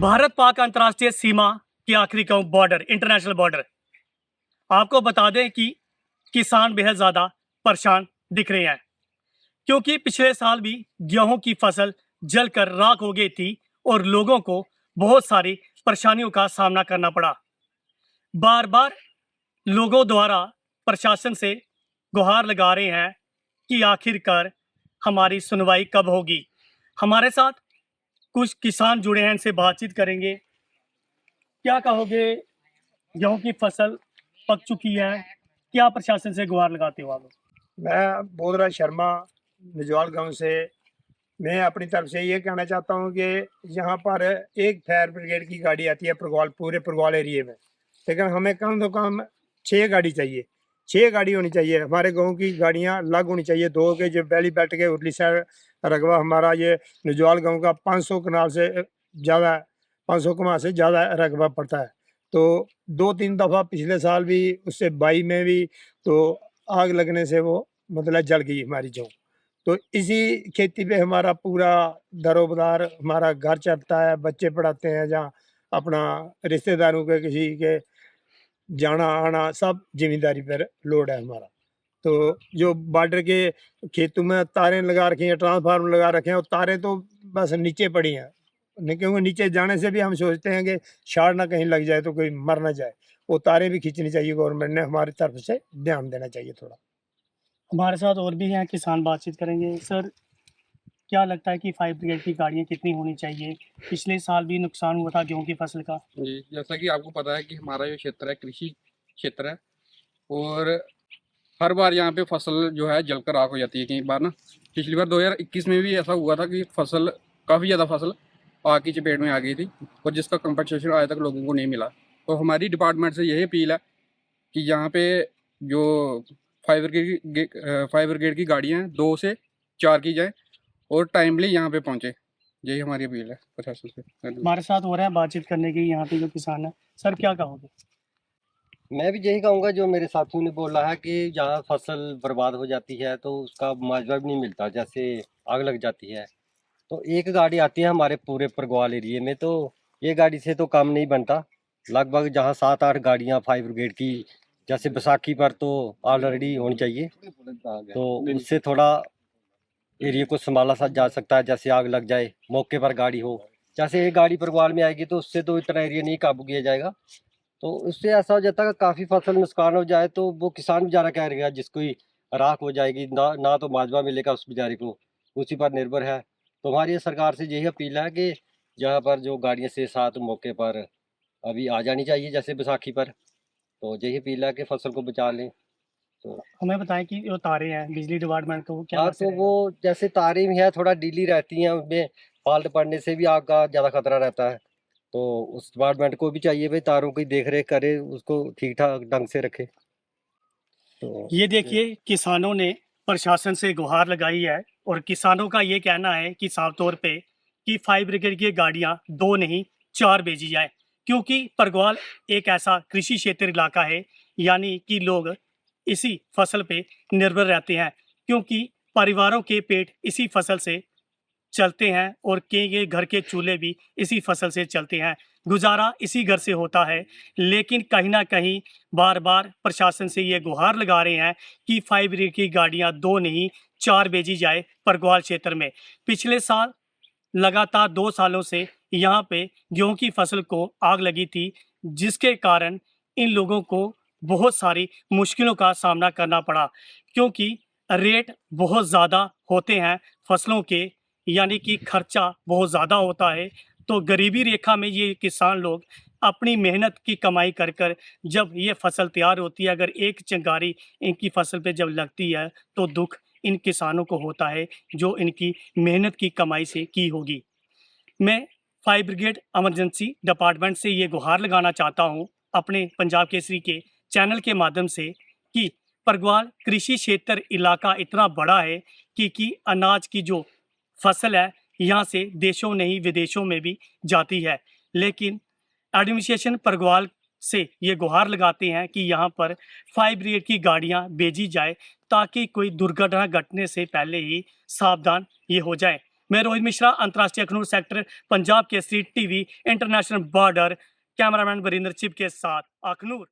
भारत पाक अंतर्राष्ट्रीय सीमा की आखिरी गांव बॉर्डर, इंटरनेशनल बॉर्डर। आपको बता दें कि किसान बेहद ज़्यादा परेशान दिख रहे हैं क्योंकि पिछले साल भी गेहूं की फसल जलकर राख हो गई थी और लोगों को बहुत सारी परेशानियों का सामना करना पड़ा। बार बार लोगों द्वारा प्रशासन से गुहार लगा रहे हैं कि आखिरकार हमारी सुनवाई कब होगी। हमारे साथ कुछ किसान जुड़े हैं, इनसे बातचीत करेंगे। क्या कहोगे, गेहूं की फसल पक चुकी है, क्या प्रशासन से गुहार लगाते हो आप लोग? मैं बोधराज शर्मा निजवाल गांव से। मैं अपनी तरफ से ये कहना चाहता हूँ कि यहाँ पर एक फायर ब्रिगेड की गाड़ी आती है पूरे परगवाल एरिए में, लेकिन हमें कम से कम 6 गाड़ी चाहिए। 6 गाड़ी होनी चाहिए। हमारे गांव की गाड़ियाँ अलग होनी चाहिए। दो के जो वैली बेल्ट के उरली साइड रकबा हमारा ये निजवाल गांव का 500 कनाल से ज़्यादा, 500 कनाल से ज़्यादा रकबा पड़ता है। तो 2-3 दफ़ा पिछले साल भी, उससे 22 में भी, तो आग लगने से वो मतलब जल गई हमारी जौ। तो इसी खेती पे हमारा पूरा दरोबदार, हमारा घर चलता है, बच्चे पढ़ाते हैं, जहाँ अपना रिश्तेदारों के किसी के जाना आना सब जिम्मेदारी पर लोड है हमारा। तो जो बॉर्डर के खेतों में तारें लगा रखी हैं, ट्रांसफार्मर लगा रखे हैं, और तारें तो बस नीचे पड़ी हैं। क्योंकि नीचे जाने से भी हम सोचते हैं कि शार्ट ना कहीं लग जाए तो कोई मर ना जाए। वो तारें भी खींचनी चाहिए, गवर्नमेंट ने हमारी तरफ से ध्यान देना चाहिए थोड़ा। हमारे साथ और भी हैं किसान, बातचीत करेंगे। सर, क्या लगता है कि फायर ब्रिगेड की गाड़ियाँ कितनी होनी चाहिए? पिछले साल भी नुकसान हुआ था गेहूं की फसल का। जी, जैसा कि आपको पता है कि हमारा जो क्षेत्र है कृषि क्षेत्र है, और हर बार यहाँ पे फसल जो है जलकर राख हो जाती है। कई बार ना, पिछली बार 2021 में भी ऐसा हुआ था कि फसल, काफ़ी ज़्यादा फसल आग की चपेट में आ गई थी, और जिसका कंपनसेशन आज तक लोगों को नहीं मिला। तो हमारी डिपार्टमेंट से यही अपील है कि यहाँ पे जो फायर ब्रिगेड की गाड़ियाँ हैं 2 से 4 की जाए और टाइमली यहाँ पे पहुँचे। यही हमारी अपील है प्रशासन से। हमारे साथ हो रहा है बातचीत करने की यहाँ पे जो किसान है। सर, क्या कहोगे? मैं भी यही कहूँगा जो मेरे साथियों ने बोला है कि जहाँ फसल बर्बाद हो जाती है तो उसका मुआवजा भी नहीं मिलता, जैसे आग लग जाती है। तो एक गाड़ी आती है हमारे पूरे परगवाल एरिए में, तो ये गाड़ी से तो काम नहीं बनता। लगभग जहाँ 7-8 गाड़ियाँ फायर ब्रिगेड की, जैसे बैसाखी पर तो ऑलरेडी होनी चाहिए, तो उससे थोड़ा एरिया को संभाला सा जा सकता है। जैसे आग लग जाए, मौके पर गाड़ी हो, जैसे एक गाड़ी परगवाल में आएगी तो उससे तो इतना एरिया नहीं काबू किया जाएगा। तो उससे ऐसा हो जाता है कि काफ़ी फसल नुकसान हो जाए तो वो किसान बेचारा कह रहेगा, जिसको ही राख हो जाएगी, ना तो मुआवजा मिलेगा उस बेचारे को, उसी पर निर्भर है। तो हमारी सरकार से यही अपील है कि जहाँ पर जो गाड़ियाँ से साथ मौके पर अभी आ जानी चाहिए, जैसे बैसाखी पर, तो यही अपील है कि फसल को बचा लें। तो हमें बताएं कि जो तारे हैं बिजली डिपार्टमेंट को, क्या हाँ, कैसे तो रहेगा? वो जैसे तारें भी हैं थोड़ा डीली रहती हैं, उनमें फॉल्ट पड़ने से भी आग का ज़्यादा खतरा रहता है। तो उस डिपार्टमेंट को भी चाहिए भाई तारों की देख रेख करे, उसको ठीक ठाक ढंग से रखे। तो ये देखिए, किसानों ने प्रशासन से गुहार लगाई है और किसानों का ये कहना है कि साफ तौर पे कि फायर ब्रिगेड की गाड़ियां 2 नहीं 4 भेजी जाए, क्योंकि परगवाल एक ऐसा कृषि क्षेत्र इलाका है, यानी कि लोग इसी फसल पे निर्भर रहते हैं, क्योंकि परिवारों के पेट इसी फसल से चलते हैं और कई के घर के चूल्हे भी इसी फसल से चलते हैं, गुजारा इसी घर से होता है। लेकिन कहीं ना कहीं बार बार प्रशासन से ये गुहार लगा रहे हैं कि फायर ब्रिगेड की गाड़ियां 2 नहीं 4 भेजी जाए परगवाल क्षेत्र में। पिछले साल लगातार 2 सालों से यहाँ पे गेहूं की फसल को आग लगी थी, जिसके कारण इन लोगों को बहुत सारी मुश्किलों का सामना करना पड़ा, क्योंकि रेट बहुत ज़्यादा होते हैं फसलों के, यानी कि खर्चा बहुत ज़्यादा होता है। तो गरीबी रेखा में ये किसान लोग अपनी मेहनत की कमाई कर कर जब ये फसल तैयार होती है, अगर एक चिंगारी इनकी फसल पे जब लगती है तो दुख इन किसानों को होता है जो इनकी मेहनत की कमाई से की होगी। मैं फायर ब्रिगेड इमरजेंसी डिपार्टमेंट से ये गुहार लगाना चाहता हूँ अपने पंजाब केसरी के चैनल के माध्यम से कि परगवाल कृषि क्षेत्र इलाका इतना बड़ा है कि अनाज की जो फसल है यहाँ से देशों नहीं विदेशों में भी जाती है। लेकिन एडमिनिस्ट्रेशन परगवाल से ये गुहार लगाते हैं कि यहाँ पर फायर ब्रिगेड की गाड़ियाँ भेजी जाए ताकि कोई दुर्घटना घटने से पहले ही सावधान ये हो जाए। मैं रोहित मिश्रा, अंतर्राष्ट्रीय Akhnoor sector, Punjab Kesari TV international border, cameraman Varinder chip के साथ अखनूर।